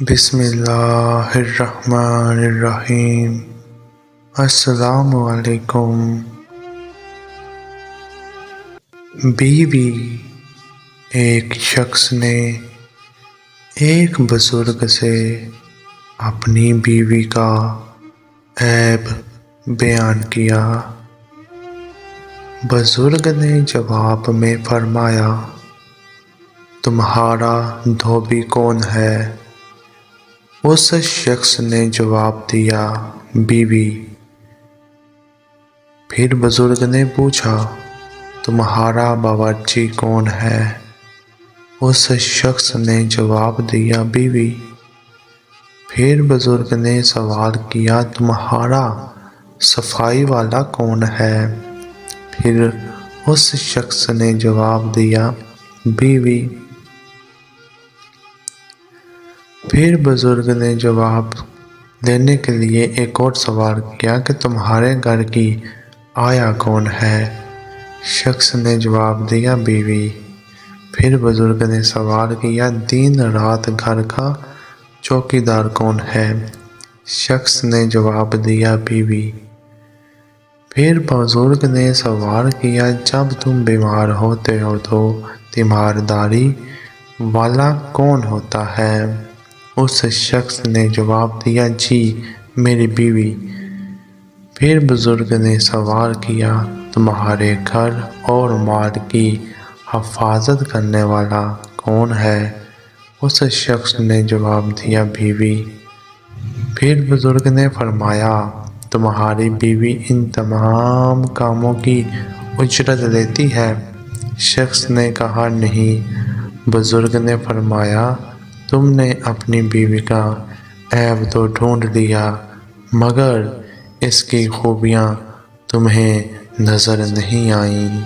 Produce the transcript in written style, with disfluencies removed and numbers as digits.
بسم اللہ الرحمن الرحیم۔ السلام علیکم۔ بیوی۔ ایک شخص نے ایک بزرگ سے اپنی بیوی کا عیب بیان کیا۔ بزرگ نے جواب میں فرمایا، تمہارا دھوبی کون ہے؟ اس شخص نے جواب دیا، بیوی۔ پھر بزرگ نے پوچھا، تمہارا باورچی کون ہے؟ اس شخص نے جواب دیا، بیوی۔ پھر بزرگ نے سوال کیا، تمہارا صفائی والا کون ہے؟ پھر اس شخص نے جواب دیا، بیوی۔ پھر بزرگ نے جواب دینے کے لیے ایک اور سوال کیا کہ تمہارے گھر کی آیا کون ہے؟ شخص نے جواب دیا، بیوی۔ پھر بزرگ نے سوال کیا، دن رات گھر کا چوکیدار کون ہے؟ شخص نے جواب دیا، بیوی۔ پھر بزرگ نے سوال کیا، جب تم بیمار ہوتے ہو تو تیمارداری والا کون ہوتا ہے؟ اس شخص نے جواب دیا، جی، میری بیوی۔ پھر بزرگ نے سوال کیا، تمہارے گھر اور مال کی حفاظت کرنے والا کون ہے؟ اس شخص نے جواب دیا، بیوی۔ پھر بزرگ نے فرمایا، تمہاری بیوی ان تمام کاموں کی اجرت لیتی ہے؟ شخص نے کہا، نہیں۔ بزرگ نے فرمایا، تم نے اپنی بیوی کا عیب تو ڈھونڈ لیا، مگر اس کی خوبیاں تمہیں نظر نہیں آئیں۔